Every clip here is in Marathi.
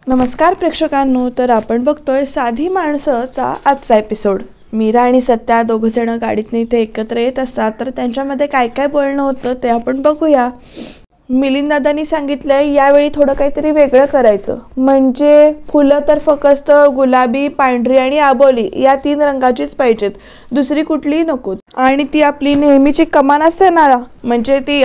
नमस्कार प्रेक्षकांनो, तर आपण बघतोय साधी माणसंचा आजचा एपिसोड। मीरा आणि सत्या दोघंजण गाडीतनं इथे एकत्र येत असतात, तर त्यांच्यामध्ये काय काय बोलणं होतं ते आपण बघूया। मिलिंद दादांनी सांगितलंय यावेळी थोडं काहीतरी वेगळं करायचं, म्हणजे फुलं तर फक्त गुलाबी, पांढरी आणि आबोली या 3 रंगाचीच पाहिजेत, दुसरी कुठलीही नको। आणि ती आपली नेहमीची कमान असते ना, म्हणजे ती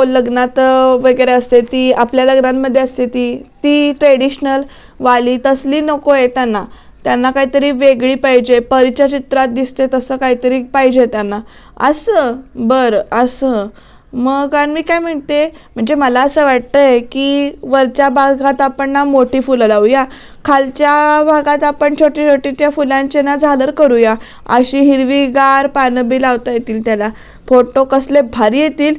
लग्नात वगैरे असते, ती आपल्या लग्नांमध्ये असते, ती ट्रेडिशनल वाली तसली नको आहे त्यांना। त्यांना काहीतरी वेगळी पाहिजे, परीच्या चित्रात दिसते तसं काहीतरी पाहिजे त्यांना। असं बरं, असं मग आणि मी काय म्हणते, म्हणजे मला असं वाटतंय की वरच्या भागात आपण ना मोठी फुलं लावूया, खालच्या भागात आपण छोटी छोटी त्या फुलांचे ना झालर करूया, अशी हिरवीगार पानं बी लावता येतील त्याला, फोटो कसले भारी येतील।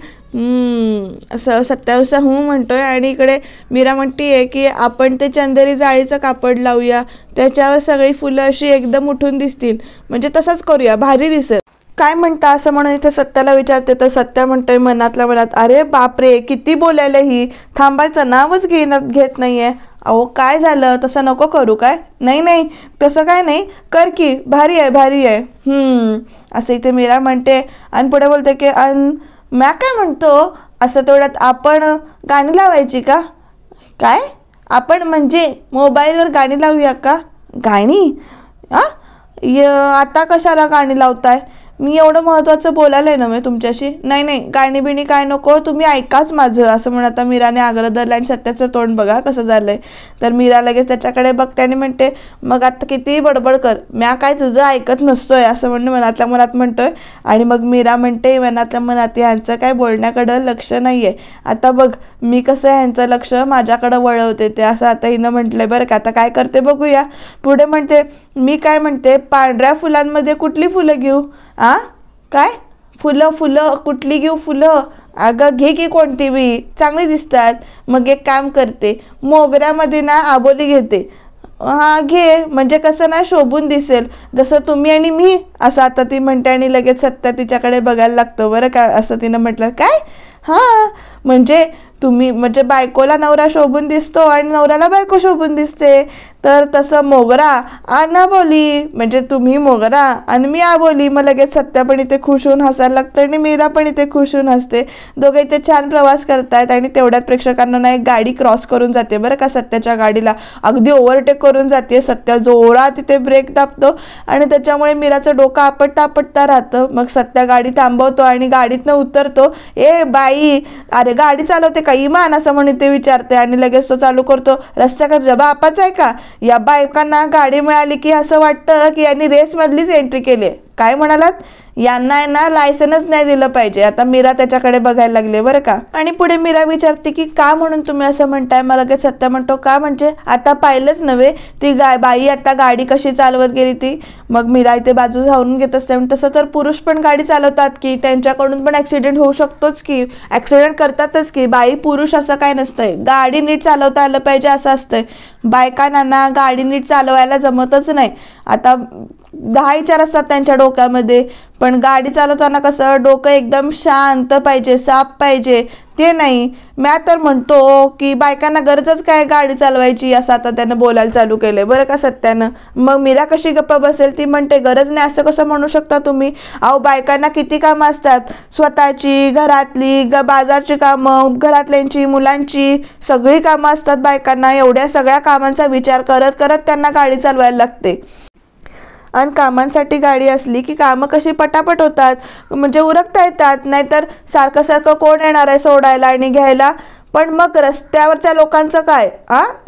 असं सत्यावसा म्हणतोय आणि इकडे मीरा म्हणतीये की आपण ते चंदेरी जाळीचं कापड लावूया, त्याच्यावर सगळी फुलं अशी एकदम उठून दिसतील, म्हणजे तसंच करूया, भारी दिसेल। काय म्हणता असं म्हणून इथे सत्याला विचारते, तर सत्या म्हणतोय मनातल्या मनात, अरे बापरे किती बोलायला ही, थांबायचं नावच घेत नाहीये। अहो काय झालं, तसं नको करू काय? नाही नाही तसं काय नाही, कर की, भारी आहे भारी आहे। असं इथे मीरा म्हणते आणि पुढे बोलते की म्या काय म्हणतो, असं तेवढ्यात आपण गाणी लावायची का? काय आपण म्हणजे मोबाईलवर गाणी लावूया का? गाणी? आता कशाला गाणी लावताय? मी एवढं महत्त्वाचं बोलायला आहे ना मी तुमच्याशी। नाही नाही गाणी बिणी काय नको, तुम्ही ऐकाच माझं, असं म्हणून आता मीराने आग्रह धरला आणि सत्याचं तोंड बघा कसं झालंय। तर मीरा लगेच त्याच्याकडे बघते आणि म्हणते, मग आता कितीही बडबड कर, म्या काय तुझं ऐकत नसतोय, असं म्हणून मनातल्या मनात म्हणतोय। आणि मग मीरा म्हणते मनातल्या मनात, ह्यांचं काय बोलण्याकडं लक्ष नाही आहे, आता बघ मी कसं ह्यांचं लक्ष माझ्याकडं वळवते ते, असं आता हिनं म्हटलंय बरं का, आता काय करते बघूया। पुढे म्हणते, मी काय म्हणते, पांढऱ्या फुलांमध्ये कुठली फुलं घेऊ? काय फुलं कुठली घेऊ? फुलं अगं घे की कोणती बी, चांगली दिसतात। मग एक काम करते, मोगऱ्यामध्ये ना आबोली घेते। घे, म्हणजे कसं ना शोभून दिसेल, जसं तुम्ही आणि मी, असं आता ती म्हणते आणि लगेच सत्या तिच्याकडे बघायला लागतो बरं का। असं तिनं म्हटलं, काय? म्हणजे तुम्ही म्हणजे बायकोला नवरा शोभून दिसतो आणि नवऱ्याला बायको शोभून दिसते, तर तसं मोगरा आणि आबोली, म्हणजे तुम्ही मोगरा आणि मी आबोली। मग लगेच सत्या पण इथे खुश होऊन हसायला लागतं आणि मीरा पण इथे खुश होऊन हसते। दोघे इथे छान प्रवास करतायत आणि तेवढ्यात प्रेक्षकांना ना एक गाडी क्रॉस करून जाते बरं का, सत्याच्या गाडीला अगदी ओव्हरटेक करून जाते। सत्या जोरात तिथे ब्रेक दाबतो आणि त्याच्यामुळे मीराचं डोकं आपटता राहतं। मग सत्या गाडी थांबवतो आणि गाडीतनं उतरतो। ए बाई, अरे गाडी चालवते का इमान, असं म्हणून ते विचारते आणि लगेच तो चालू करतो, रस्ता का तुझ्या बापाचा आहे का? या बायकांना गाडी मिळाली की असं वाटतं की यांनी रेसमधलीच एंट्री केली। काय म्हणालात? यांना आहे ना लायसनच नाही दिलं पाहिजे। आता मीरा त्याच्याकडे बघायला लागले बरं का। आणि पुढे मीरा विचारते की का म्हणून तुम्ही असं म्हणताय? मला लगेच सत्य म्हणतो, का म्हणजे आता पाहिलंच नव्हे ती बाई आता गाडी कशी चालवत गेली ती। मग मीरा इथे बाजू झावून घेत असते, तसं तर पुरुष पण गाडी चालवतात की, त्यांच्याकडून पण ॲक्सिडेंट होऊ शकतोच की, ॲक्सिडेंट करतातच की, बाई पुरुष असं काय नसतंय, गाडी नीट चालवता आलं पाहिजे असं असतंय। बायकांना गाडी नीट चालवायला जमतच नाही। आता 10 विचार असतात त्यांच्या डोक्यामध्ये, पण गाडी चालवताना कसं डोकं एकदम शांत पाहिजे, साफ पाहिजे, ते नाही। म्या तर म्हणतो की बायकांना गरजच काय गाडी चालवायची, असं आता त्यानं बोलायला चालू केलंय बरं का सत्यानं। मग मीरा कशी गप्प बसेल, ती म्हणते गरज नाही असं कसं म्हणू शकता तुम्ही? अहो बायकांना किती कामं असतात, स्वतःची, घरातली, बाजारची कामं, घरातल्यांची, मुलांची, सगळी कामं असतात बायकांना। एवढ्या सगळ्या कामांचा विचार करत करत त्यांना गाडी चालवायला लागते। आणि कामांसाठी गाडी असली की कामं कशी पटापट होतात, म्हणजे उरकता येतात, नाहीतर सारखं सारखं कोण येणार आहे सोडायला आणि घ्यायला। पण मग रस्त्यावरच्या लोकांचं काय?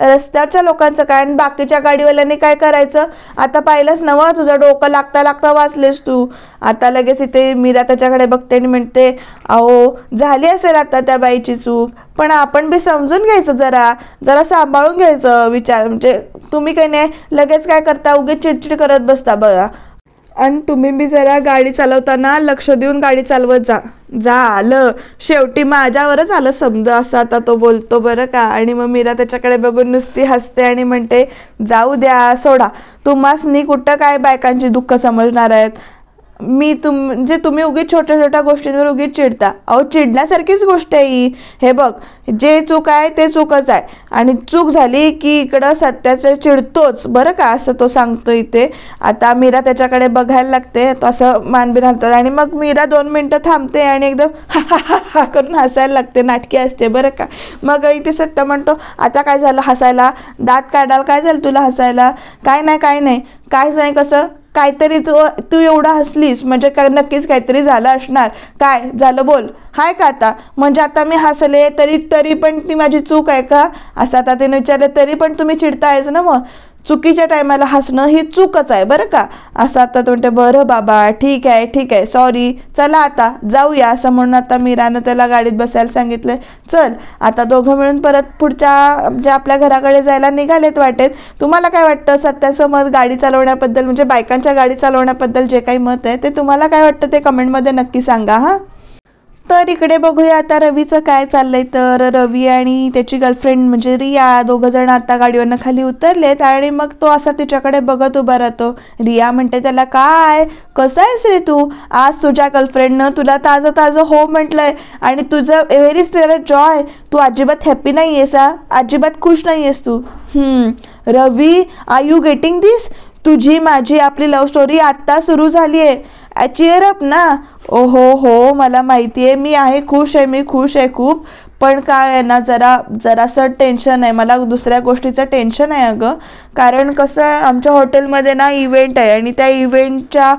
रस्त्यावरच्या लोकांचं काय आणि बाकीच्या गाडीवाल्यांनी काय करायचं? आता पाहिलंच नव्ह, तुझं डोकं लागता वाचलेस तू। आता लगेच इथे मीरा त्याच्याकडे बघते आणि म्हणते, अहो झाली असेल आता त्या बाईची चूक, पण आपण बी समजून घ्यायचं, जरा सांभाळून घ्यायचं विचार, म्हणजे तुम्ही काही नाही लगेच काय करता, उगीच चिडचिड करत बसता बघा। आणि तुम्ही बी जरा गाडी चालवताना लक्ष देऊन गाडी चालवत जा। आलं शेवटी माझ्यावरच आलं समज, असं आता तो बोलतो बरं का। आणि मग मीरा त्याच्याकडे बघून नुसती हसते आणि म्हणते, जाऊ द्या सोडा, तुम्हासनी कुठं काय बायकांची दुःख समजणार आहेत। म्हणजे तुम्ही उगीच छोट्या छोट्या गोष्टींवर उगीच चिडता. अहो चिडण्यासारखीच गोष्ट आहे ही. हे बघ, जे चूक आहे ते चूकच आहे, आणि चूक झाली की इकडं सत्याचं चिडतोच बरं का, असं तो सांगतो इथे. आता मीरा त्याच्याकडे बघायला लागते, तो असं मानबी राहतो, आणि मग मीरा 2 मिनटं थांबते आणि एकदम हा हा हा हा करून हसायला लागते. नाटकी असते बरं का. मग इथे सत्य म्हणतो, आता काय झालं हसायला, दात काढाल, काय झालं तुला हसायला? काय नाही काय नाही. कायच नाही कसं, काहीतरी तू एवढा हसलीस म्हणजे काय, नक्कीच काहीतरी झालं असणार. काय झालं बोल, हाय का आता? म्हणजे आता मी हसले तरी तरी पण ती माझी चूक आहे का, असं आता तिने विचारले. तरी पण तुम्ही चिडतायच ना, मग चुकीच्या टायमाला हसणं ही चूकच आहे बरं का, असं आता तो म्हणते. बरं बाबा ठीक आहे ठीक आहे, सॉरी, चला आता जाऊया, असं म्हणून आता मीरानं त्याला गाडीत बसायला सांगितलं. चल आता दोघं मिळून परत पुढच्या जे आपल्या घराकडे जायला निघालेत वाटेत. तुम्हाला काय वाटतं सत्याचं मत गाडी चालवण्याबद्दल, म्हणजे बायकांच्या गाडी चालवण्याबद्दल जे काही मत आहे ते तुम्हाला काय वाटतं ते कमेंटमध्ये नक्की सांगा हां. तर इकडे बघूया आता रवीचं काय चाललंय. तर रवी आणि त्याची गर्लफ्रेंड म्हणजे रिया दोघं जण आता गाडीवरनं खाली उतरलेत, आणि मग तो असा तिच्याकडे बघत उभा राहतो. रिया म्हणते त्याला, काय कसं आहेस रे तू? आज तुझ्या गर्लफ्रेंडनं तुला ताजं ताजं हो म्हटलंय, आणि तुझं व्हेरी स्टेअर जॉय, तू अजिबात हॅप्पी नाही आहेस हा, अजिबात खुश नाही आहेस तू. रवी, आर यू गेटिंग दिस? तुझी माझी आपली लव्ह स्टोरी आत्ता सुरू झाली आहे. चीअर अप ना. ओहो हो, मला माहिती आहे, मी आहे खुश आहे, मी खुश आहे खूप, पण काय आहे ना, जरासं टेन्शन आहे मला, दुसऱ्या गोष्टीचं टेन्शन आहे अगं. कारण कसं आहे, आमच्या हॉटेलमध्ये ना इव्हेंट आहे, आणि त्या इव्हेंटच्या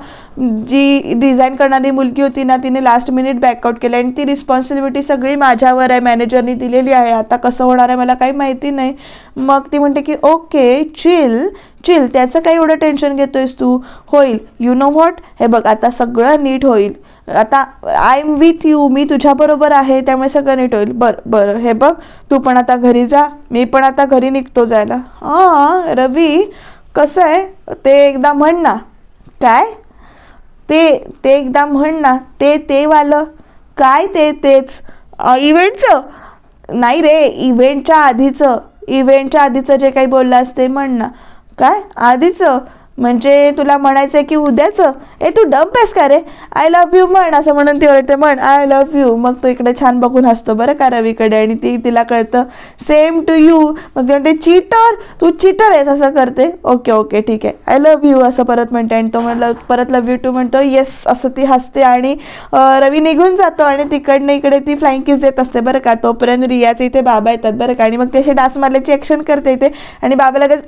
जी डिझाईन करणारी मुलगी होती ना, तिने लास्ट मिनिट बॅकआउट केलं, आणि ती रिस्पॉन्सिबिलिटी सगळी माझ्यावर आहे, मॅनेजरनी दिलेली आहे. आता कसं होणार आहे मला काही माहिती नाही. मग ती म्हणते की ओके चिल चिल, त्याचं काही एवढं टेन्शन घेतोयस तू, होईल, यू नो व्हॉट, हे बघ आता सगळं नीट होईल. आता आय एम विथ यू, मी तुझ्याबरोबर आहे, त्यामुळे सगळं नीट होईल. बरं हे बघ, तू पण आता घरी जा, मी पण आता घरी निघतो जायला. हां रवी, कसं आहे ते एकदा म्हण ना. काय ते एकदा म्हण ना, ते वालं काय, तेच इव्हेंटचं नाही रे, इव्हेंटच्या आधीचं जे काही बोललास ते म्हण ना. काय आधीचं म्हणजे तुला म्हणायचं आहे की उद्याचं? तू डंप आहेस का रे? आय लव्ह यू म्हण, असं म्हणून ती ओरडते, म्हण आय लव्ह यू. मग तो इकडे छान बघून हसतो बरं का रवीकडे, आणि तिला कळतं सेम टू यू. मग ती म्हणते चीटर, तू चीटर आहेस, असं करते. ओके ठीक आहे, आय लव्ह यू असं परत म्हणते, आणि तो म्हणलं परत लव्ह यू टू म्हणतो. येस असं ती हसते, आणि रवी निघून जातो, आणि तिकडनं इकडे ती फ्लाइंग किस देत असते बरं का. तोपर्यंत रियाचे इथे बाबा येतात बरं का, आणि मग ते असे डास मारल्याची ॲक्शन करते इथे, आणि बाबा लगेच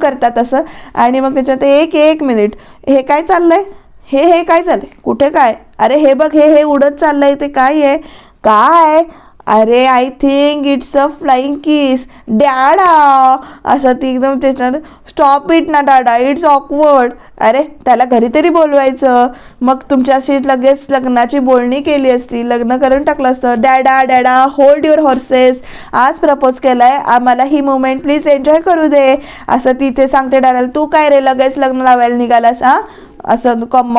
करतात असं. आणि मग त्याच्यात एक मिनिट, हे काय चाललंय, हे काय चाललंय, कुठे काय, अरे हे बघ, हे उडत चाललंय, ते काय आहे काय? अरे I think it's a flying kiss डॅडा, असं ती एकदम त्याच्यात. स्टॉप इट ना डाडा, इट्स ऑकवर्ड. अरे त्याला घरी तरी बोलवायचं, मग तुमच्याशी लगेच लग्नाची बोलणी केली असती, लग्न करून टाकलं असतं. डॅडा होल्ड युअर हॉर्सेस, आज प्रपोज केलाय आम्हाला, ही मुवमेंट प्लीज एन्जॉय करू दे, असं तिथे सांगते डॅडाला. तू काय रे लगेच लग्न लावायला निघालास हां, असं कम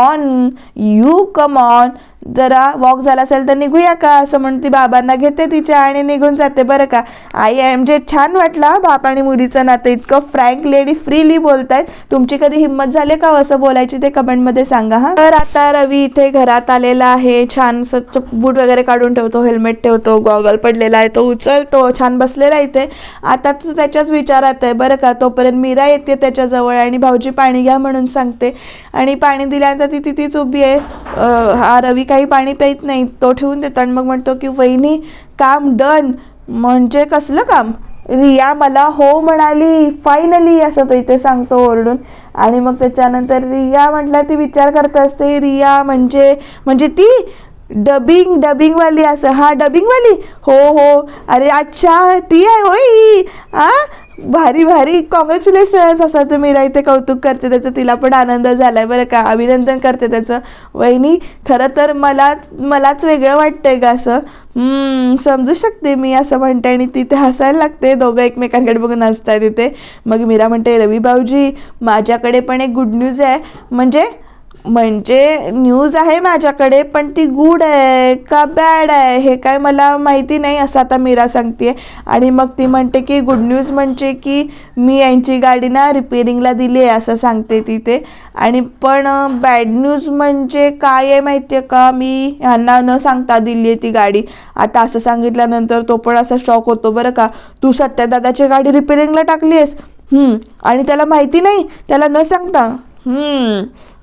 ऑन, जरा वॉक झाला असेल तर निघूया का, असं म्हणून ती बाबांना घेते तिच्या आणि निघून जाते बरं का. म्हणजे छान वाटला बाप आणि मुलीचं नातं, इतकं फ्रँक लेडी फ्रीली बोलतायत. तुमची कधी हिंमत झाली का असं बोलायची ते कमेंटमध्ये सांगा हां. तर आता रवी इथे घरात आलेला आहे, छान बूट वगैरे काढून ठेवतो, हेल्मेट ठेवतो, गॉगल पडलेला आहे तो उचलतो, छान बसलेला इथे. आता तो त्याच्याच विचारात आहे बरं का. तोपर्यंत मीरा येते त्याच्याजवळ, आणि भाऊजी पाणी घ्या म्हणून सांगते, आणि पाणी दिल्यानंतर ती तिथेच उभी आहे. हा रवी काही पाणी पित नाही, तो ठेवून देतो, आणि मग म्हणतो की वहिनी काम डन. म्हणजे कसलं काम? रिया मला हो म्हणाली फायनली, असं तो इथे सांगतो ओरडून. आणि मग त्याच्यानंतर रिया म्हटलं, ती विचार करत असते, रिया म्हणजे ती डबिंगवाली, असं. हा डबिंगवाली, हो अरे अच्छा ती आहे होय, भारी कॉंग्रॅच्युलेशन्स, असं तर मीरा इथे कौतुक करते त्याचं. तिला पण आनंद झालाय बरं का, अभिनंदन करते त्याचं. वहिनी खरं तर मलाच वेगळं वाटतंय का, असं समजू शकते मी, असं म्हणते, आणि तिथे हसायला लागते. दोघं एकमेकांकडे बघून हसताय तिथे. मग मीरा म्हणते, रवी भाऊजी माझ्याकडे पण एक गुड न्यूज आहे. म्हणजे म्हणजे न्यूज आहे माझ्याकडे, पण ती गुड आहे का बॅड आहे हे काय मला माहिती नाही असं आता मीरा सांगते. आणि मग ती म्हणते की गुड न्यूज म्हणजे की मी यांची गाडी ना रिपेरिंगला दिली आहे असं सांगते ती ते. आणि पण बॅड न्यूज म्हणजे काय आहे माहिती आहे का, मी ह्यांना न सांगता दिली आहे ती गाडी. आता असं सांगितल्यानंतर तो पण असा शॉक होतो बरं का. तू सत्यादादाची गाडी रिपेरिंगला टाकली आहेस आणि त्याला माहिती नाही, त्याला न सांगता.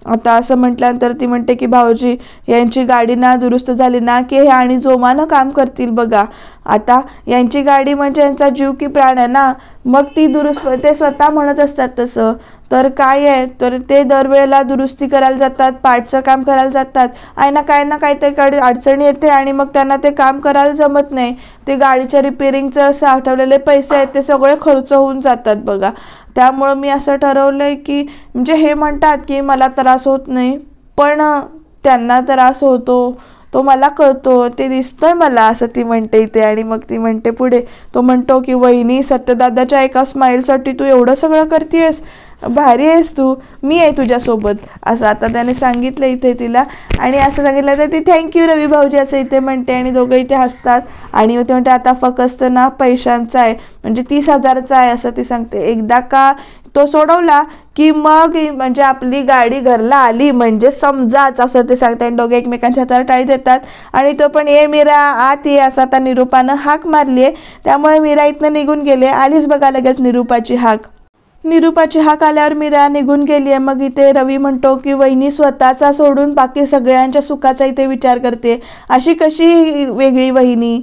आता असं म्हटल्यानंतर ती म्हणते की भाऊजी यांची गाडी ना दुरुस्त झाली ना की हे आणि जोमानं काम करतील बघा. आता यांची गाडी म्हणजे यांचा जीव की प्राण आहे ना, मग ती दुरुस्त ते स्वतः म्हणत असतात तसं. तर काय आहे तर ते दरवेळेला दुरुस्ती करायला जातात, पार्टचं काम करायला जातात, आहे ना काहीतरी अडचणी येते आणि मग त्यांना ते काम करायला जमत नाही. ते गाडीच्या रिपेरिंगचं साठवलेले पैसे आहेत ते सगळे खर्च होऊन जातात बघा. त्यामुळं मी असं ठरवलं आहे की म्हणजे हे म्हणतात की मला त्रास होत नाही, पण त्यांना त्रास होतो तो मला कळतो, ते दिसतंय मला असं ती म्हणते इथे. आणि मग ती म्हणते पुढे, तो म्हणतो की वहिनी सत्यदादाच्या एका स्माईलसाठी तू एवढं सगळं करतेस, भारी आहेस तू, मी आहे तुझ्यासोबत असं आता त्याने सांगितलं इथे तिला. आणि असं सांगितलं तर ती थँक्यू रवी भाऊजी असं इथे म्हणते. आणि दोघं इथे हसतात. आणि ते म्हणते आता फक्त ना पैशांचा आहे म्हणजे 30,000चा आहे असं ती सांगते. एकदा का तो सोडवला की मग म्हणजे आपली गाडी घरला आली म्हणजे समजाच असं ते सांगते. आणि दोघे एकमेकांच्या हातावर टाळी देतात. आणि तो पण ये मीरा आत ये असं आता निरूपानं हाक मारली आहे, त्यामुळे मीरा इथनं निघून गेले. आलीच बघा लगेच निरूपाची हाक आल्यावर मीरा निघून गेली आहे. मग इथे रवी म्हणतो की वहिनी स्वतःचा सोडून बाकी सगळ्यांच्या सुखाचा इथे विचार करते, अशी कशी वेगळी वहिनी.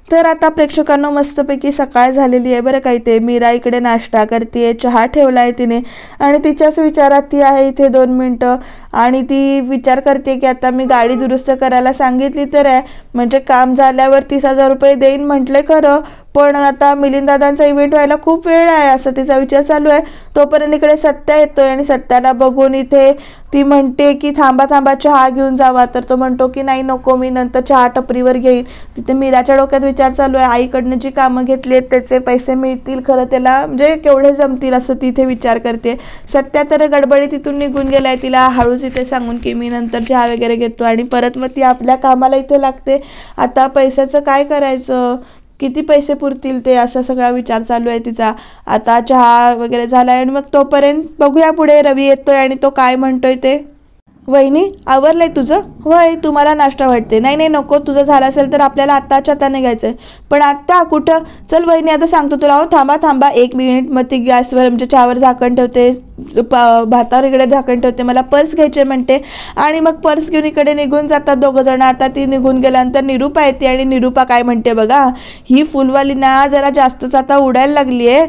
तर आता प्रेक्षकांना मस्तपैकी सकाळ झालेली आहे बरं का. इथे मीरा इकडे नाश्ता करते, चहा ठेवला आहे तिने आणि तिच्याच विचारात ती आहे इथे 2 मिनटं. आणि ती विचार करते की आता मी गाडी दुरुस्त करायला सांगितली तर आहे, म्हणजे काम झाल्यावर 30,000 रुपये देईन म्हटले खरं, पण आता मिलिंददादांचा इव्हेंट व्हायला खूप वेळ आहे असं तिचा विचार चालू आहे. तोपर्यंत इकडे सत्या येतोय आणि सत्याला बघून इथे ती म्हणते की थांबा चहा घेऊन जावा. तर तो म्हणतो की नाही नको, मी नंतर चहा टपरीवर घेईन. तिथे मीराच्या डोक्यात विचार चालू आहे, आईकडनं जी कामं घेतली आहेत त्याचे पैसे मिळतील खरं त्याला, म्हणजे केवढे जमतील असं तिथे विचार करते. सत्या तर गडबडी तिथून निघून गेलाय, तिला हळूच इथे सांगून की मी नंतर चहा वगैरे घेतो. आणि परत मग ती आपल्या कामाला इथे लागते. आता पैशाचं काय करायचं, किती पैसे पुरतील ते असा सगळा विचार चालू आहे तिचा. आता चहा वगैरे झाला आणि मग तोपर्यंत बघूया पुढे रवी येतोय आणि तो काय म्हणतोय ते. वहिनी आवरलंय तुझं? होय, तुम्हाला नाश्ता वाटते? नाही नको, तुझं झालं असेल तर आपल्याला आत्ताच्या आता निघायचं आहे. पण आत्ता कुठं? चल वहिनी आता सांगतो तुला. हो थांबा 1 मिनिट. मग ती गॅसवर म्हणजे चहावर झाकण ठेवते, भातावर इकडे झाकण ठेवते, मला पर्स घ्यायचे म्हणते. आणि मग पर्स घेऊन इकडे निघून जातात दोघं जण. आता ती निघून गेल्यानंतर निरूपा येते आणि निरूपा काय म्हणते बघा, ही फुलवाली ना जरा जास्तच आता उडायला लागली आहे.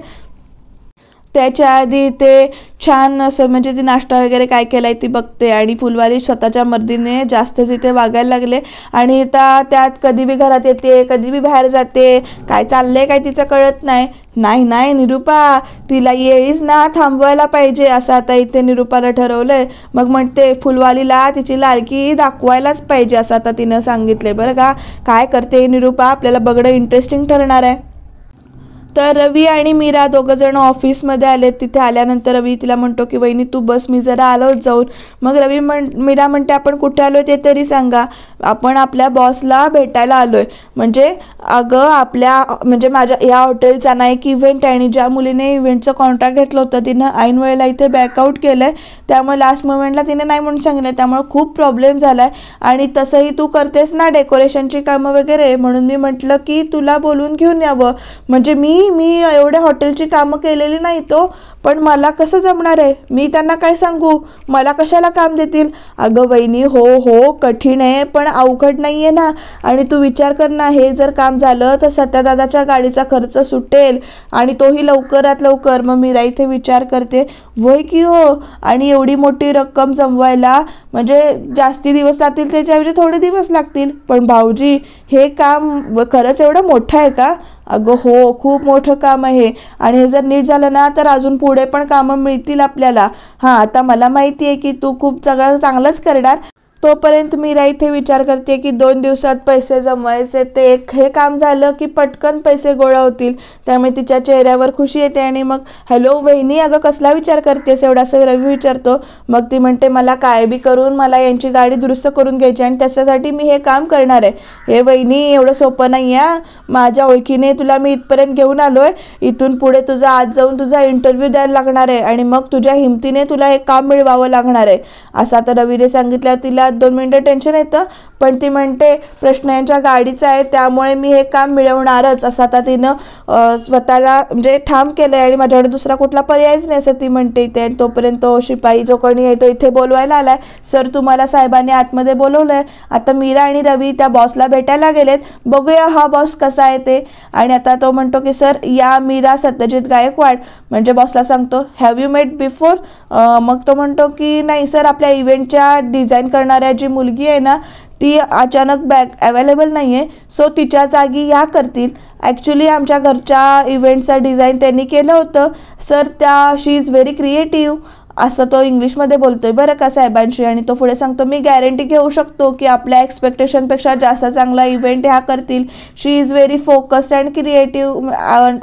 त्याच्या आधी ते छान असं म्हणजे ती नाश्ता वगैरे काय केलाय ती बघते आणि फुलवाली स्वतःच्या मर्दीने जास्तच इथे वागायला लागले. आणि आता त्यात कधी बी घरात येते, कधी बी बाहेर जाते, काय चाललंय काय तिचं कळत नाही. नाही निरूपा, तिला येळीच ना थांबवायला पाहिजे असं आता इथे निरूपाला ठरवलंय. मग म्हणते फुलवालीला तिची लायकी दाखवायलाच पाहिजे असं आता तिनं सांगितलंय बरं का. काय करते निरूपा आपल्याला बघणं इंटरेस्टिंग ठरणार आहे. तर रवी आणि मीरा दोघं जण ऑफिसमध्ये आलेत. तिथे आल्यानंतर रवी तिला म्हणतो की वहिनी तू बस, मी जरा आलोच जाऊन. मग मीरा म्हणते आपण कुठे आलोय ते तरी सांगा. आपण आपल्या बॉसला भेटायला आलोय. म्हणजे अगं आपल्या म्हणजे माझ्या या हॉटेलचा ना एक इव्हेंट आहे आणि ज्या मुलीने इव्हेंटचं कॉन्ट्रॅक्ट घेतलं होतं तिनं ऐन वेळेला इथे बॅकआउट केलं आहे, त्यामुळे लास्ट मोमेंटला तिने नाही म्हणून सांगितलं, त्यामुळे खूप प्रॉब्लेम झाला आहे. आणि तसंही तू करतेस ना डेकोरेशनची कामं वगैरे, म्हणून मी म्हटलं की तुला बोलून घेऊन यावं. म्हणजे मी एवढ्या हॉटेलची कामं केलेली नाही तो, पण मला कसं जमणार आहे, मी त्यांना काय सांगू, मला कशाला काम देतील. अगं वहिनी हो कठीण आहे पण अवघड नाही आहे ना. आणि तू विचार कर ना, हे जर काम झालं तर सत्यादादाच्या गाडीचा खर्च सुटेल आणि तोही लवकरात लवकर. मग मीरा इथे विचार करते वय की हो, आणि एवढी मोठी रक्कम जमवायला म्हणजे जास्ती दिवस लागतील त्याच्याऐवजी थोडे दिवस लागतील. पण भाऊजी हे काम खरंच एवढं मोठं आहे का? अगं हो, खूप मोठं काम आहे आणि हे जर नीट झालं ना तर अजून पुढे पण कामं मिळतील आपल्याला. हां आता मला माहिती आहे की तू खूप सगळं चांगलंच करणार, तोपर्यंत मीरा इथे विचार करते की 2 दिवसात पैसे जमवायचे, ते हे काम झालं की पटकन पैसे गोळा होतील. त्यामुळे तिच्या चेहऱ्यावर खुशी येते आणि मग हॅलो वहिनी, अगं कसला विचार करतेस एवढा, असं रवी विचारतो. मग ती म्हणते मला काय बी करून मला यांची गाडी दुरुस्त करून घ्यायची आणि त्याच्यासाठी मी हे काम करणार आहे. हे वहिनी एवढं सोपं नाही आहे, माझ्या ओळखीने तुला मी इथपर्यंत घेऊन आलो आहे, इथून पुढे तुझा आज जाऊन तुझा इंटरव्ह्यू द्यायला लागणार आहे आणि मग तुझ्या हिमतीने तुला हे काम मिळवावं लागणार आहे, असं आता रवीने सांगितलं. तिला 2 मिनिटं टेन्शन येतं, पण ती म्हणते प्रश्न यांच्या गाडीचा आहे त्यामुळे मी हे काम मिळवणारच, असं आता तिनं स्वतःला म्हणजे ठाम केलं आहे आणि माझ्याकडे दुसरा कुठला पर्यायच नाही असं ती म्हणते इथे. आणि तोपर्यंत शिपाई जो कोणी आहे तो इथे बोलवायला आलाय. सर तुम्हाला साहेबांनी आतमध्ये बोलवलं आहे. आता मीरा आणि रवी त्या बॉसला भेटायला गेलेत, बघूया हा बॉस कसा आहे ते. आणि आता तो म्हणतो की सर या मीरा सत्यजित गायकवाड, म्हणजे बॉसला सांगतो हॅव यू मेट बिफोर. मग तो म्हणतो की नाही सर, आपल्या इव्हेंटच्या डिझाईन करणाऱ्या जी मुलगी आहे ना ती अचानक अवेलेबल नाही आहे, सो तिच्या जागी या करतील. ॲक्च्युली आमच्या घरच्या इव्हेंटचं डिझाईन त्यांनी केलं होतं sir, she is very creative, असं तो इंग्लिशमध्ये बोलतोय बरं का साहेबांशी. आणि तो पुढे सांगतो मी गॅरंटी घेऊ शकतो की आपल्या एक्सपेक्टेशनपेक्षा जास्त चांगला इव्हेंट ह्या करतील. She is very focused and creative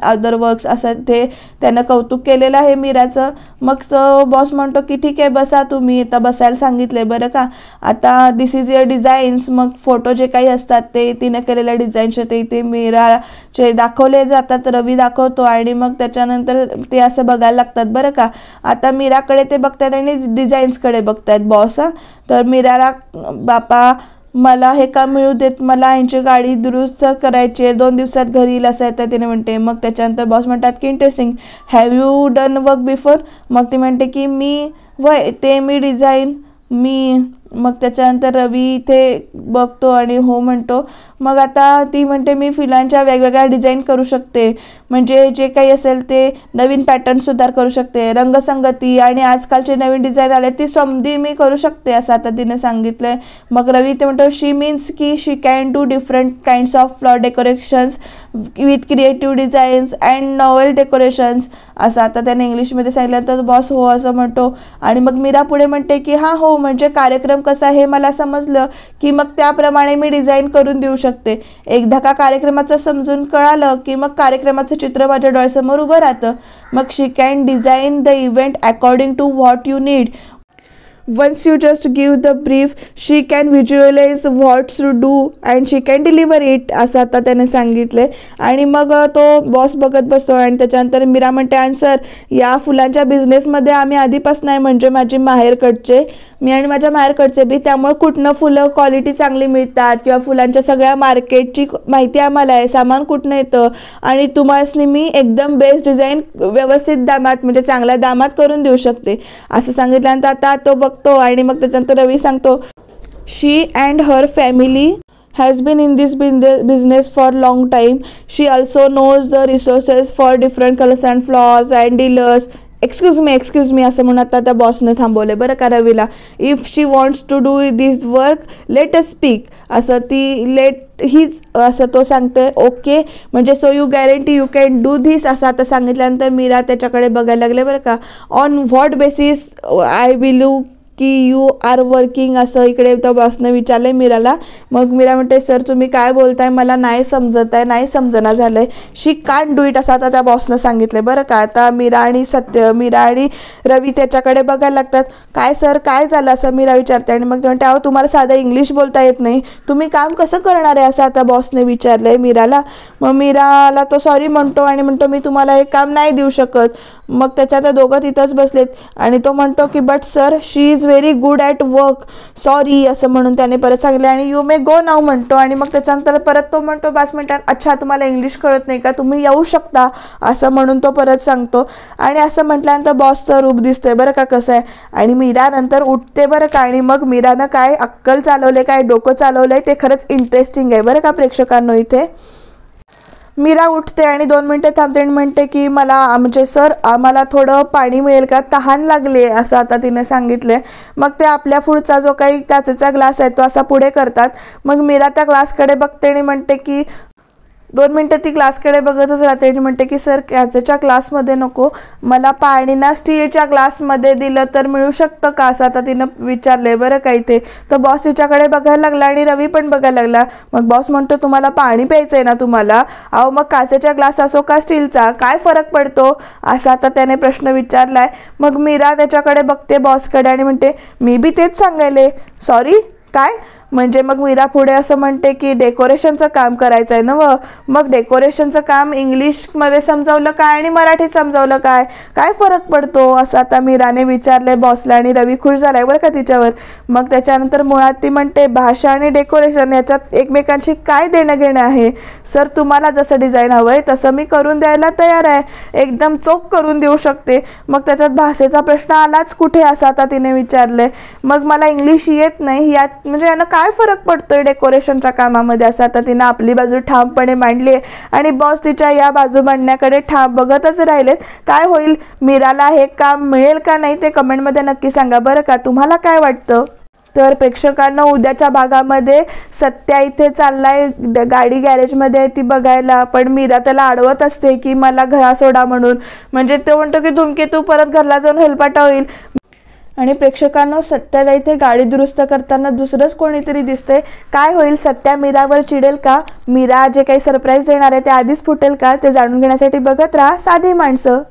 other works, असं ते त्यानं कौतुक केलेलं आहे मीराचं. मग बॉस म्हणतो की ठीक आहे बसा तुम्ही, आता बसायला सांगितले बरं का. आता दिस इज युअर डिझाईन्स, मग फोटो जे काही असतात ते तिनं केलेल्या डिझाईनचे ते मीराचे दाखवले जातात, रवी दाखवतो आणि मग त्याच्यानंतर ते असं बघायला लागतात बरं का. आता मीराकडे ते बघतात आणि डिझाईन्सकडे बघतात बॉस. तर मीराला बापा मला हे काम मिळू देत, मला यांची गाडी दुरुस्त करायची आहे, 2 दिवसात घरी येईल असं आहे तिने म्हणते. मग त्याच्यानंतर बॉस म्हणतात की interesting, have you done work before. मग ती म्हणते की मी डिझाईन मग त्याच्यानंतर रवी इथे बघतो आणि हो म्हणतो. मग आता ती म्हणते मी फुलांच्या वेगवेगळ्या डिझाईन करू शकते, म्हणजे जे काही असेल ते नवीन पॅटर्न सुद्धा करू शकते, रंगसंगती आणि आजकालचे नवीन डिझाईन आले ती समधी मी करू शकते असं आता तिने सांगितलं आहे. मग रवी ते म्हणतो शी मीन्स की she can do different kinds of floor decorations with creative designs and novel decorations, असं आता त्याने इंग्लिशमध्ये सांगितलं. तर बॉस हो असं म्हणतो. आणि मग मीरा पुढे म्हणते की हां हो, म्हणजे कार्यक्रम कसा हे मला समजलं की मग त्याप्रमाणे मी डिझाईन करून देऊ शकते. एकदा का कार्यक्रमाचं समजून कळालं की मग कार्यक्रमाचं चित्र माझ्या डोळ्यासमोर उभं राहतं. मग she can design the event according to what you need. Once you just give the brief, she can visualize what to do and she can deliver it, असं आता त्याने सांगितले. आणि मग तो बॉस बघत बसतो आणि त्याच्यानंतर मीरा म्हणते आन्सर, या फुलांच्या बिझनेसमध्ये आम्ही आधीपासून आहे, म्हणजे माझी माहेरकडचे मी आणि माझ्या माहेरकडचे बी, त्यामुळे कुठनं फुलं क्वालिटी चांगली मिळतात किंवा फुलांच्या सगळ्या मार्केटची माहिती आम्हाला आहे, सामान कुठनं येतं आणि तुम्हाला मी एकदम बेस्ट डिझाईन व्यवस्थित दामात म्हणजे चांगल्या दामात करून देऊ शकते असं सांगितल्यानंतर आता तो बघतो. आणि मग त्याच्यानंतर रवी सांगतो she and her family has been in this business for long time. She also knows the resources for different colors and flowers and dealers. Excuse me असं म्हणून आता त्या बॉसने थांबवले बरं का रवीला. If she wants to do this work let us speak, असं ती असं तो सांगतोय ओके, म्हणजे so you guarantee you can do this असं आता सांगितल्यानंतर मीरा त्याच्याकडे बघायला लागले बरं का. On what basis I believe की यू आर वर्किंग, असं इकडे त्या बॉसने विचारलं आहे मीराला. मग मीरा म्हणते सर तुम्ही काय बोलताय, मला नाही समजत आहे, नाही समजना झालं आहे. शी कांट डू इट असं आता त्या बॉसनं सांगितलं बरं का. आता मीरा आणि रवी त्याच्याकडे बघायला लागतात. काय सर काय झालं असं मीरा विचारते. आणि मग ते म्हणते अहो तुम्हाला साधं इंग्लिश बोलता येत नाही, तुम्ही काम कसं करणार आहे असं आता बॉसने विचारलं आहे मीराला. मग मीराला तो सॉरी म्हणतो आणि म्हणतो मी तुम्हाला हे काम नाही देऊ शकत. मग त्याच्यात दोघं तिथंच बसलेत आणि तो म्हणतो की but sir she is very good at work, sorry असं म्हणून त्याने परत सांगितलं. आणि यू मे गो नाव म्हणतो. आणि मग त्याच्यानंतर परत तो म्हणतो 5 मिनिटात अच्छा तुम्हाला इंग्लिश कळत नाही का, तुम्ही येऊ शकता असं म्हणून तो परत सांगतो. आणि असं म्हटल्यानंतर बॉसचं रूप दिसतंय बरं का कसं आहे. आणि मीरा नंतर उठते बरं का. आणि मग मीरानं काय अक्कल चालवले, काय डोकं चालवलंय ते खरंच इंटरेस्टिंग आहे बरं का प्रेक्षकांनो. इथे मीरा उठते आणि 2 मिनिटं थांबते आणि म्हणते की म्हणजे सर आम्हाला थोडं पाणी मिळेल का, तहान लागली आहे असं आता तिने सांगितले. मग ते आपल्या पुढचा जो काही काचेचा ग्लास आहे तो असा पुढे करतात. मग मीरा त्या ग्लासकडे बघते आणि म्हणते की 2 मिनटं ती ग्लासकडे बघतच राहते आणि म्हणते की सर काचेच्या ग्लासमध्ये नको, मला पाणी ना स्टीलच्या ग्लासमध्ये दिलं तर मिळू शकतं का, असं आता तिनं विचारलंय बरं का इथे. तर बॉस तिच्याकडे बघायला लागला आणि रवी पण बघायला लागला. मग बॉस म्हणतो तुम्हाला पाणी प्यायचं आहे ना तुम्हाला, अहो मग काचेचा ग्लास असो का स्टीलचा, काय फरक पडतो, असा आता त्याने प्रश्न विचारलाय. मग मीरा त्याच्याकडे बघते बॉसकडे आणि म्हणते मी बी तेच सांगायले, सॉरी काय म्हणजे. मग मीरा पुढे असं म्हणते की डेकोरेशनचं काम करायचं आहे ना मग डेकोरेशनचं काम इंग्लिशमध्ये समजावलं काय आणि मराठीत समजावलं काय, काय फरक पडतो, असं आता मीराने विचारलंय बॉसला. आणि रवी खुश झालाय बरं का तिच्यावर. मग त्याच्यानंतर मुळात ती म्हणते भाषा आणि डेकोरेशन याच्यात एकमेकांशी काय देणं घेणं आहे, सर तुम्हाला जसं डिझाईन हवं आहे तसं मी करून द्यायला तयार आहे, एकदम चोख करून देऊ शकते. मग त्याच्यात भाषेचा प्रश्न आलाच कुठे, असं आता तिने विचारलंय. मग मला इंग्लिश येत नाही, यात म्हणजे यानं काय फरक पडतोय डेकोरेशनच्या कामामध्ये, असं आता तिनं आपली बाजू ठामपणे मांडली आहे. आणि बॉस तिच्या या बाजू मांडण्याकडे ठाम बघतच राहिलेत. काय होईल, मीराला हे काम मिळेल का नाही ते कमेंटमध्ये नक्की सांगा बरं का, तुम्हाला काय वाटतं. तर प्रेक्षकांना उद्याच्या भागामध्ये सत्या इथे चाललाय गाडी गॅरेजमध्ये ती बघायला, पण मीरा त्याला अडवत असते की मला घरा सोडा म्हणून. म्हणजे तो म्हणतो की धूमकेतू परत घरला जाऊन हेलपाटा होईल. आणि प्रेक्षकांना सत्याला इथे गाडी दुरुस्त करताना दुसरंच कोणीतरी दिसतंय. काय होईल, सत्या मीरावर चिडेल का, मीरा जे काही सरप्राईज देणार आहे ते आधीच फुटेल का, ते जाणून घेण्यासाठी बघत राहा साधी माणसं.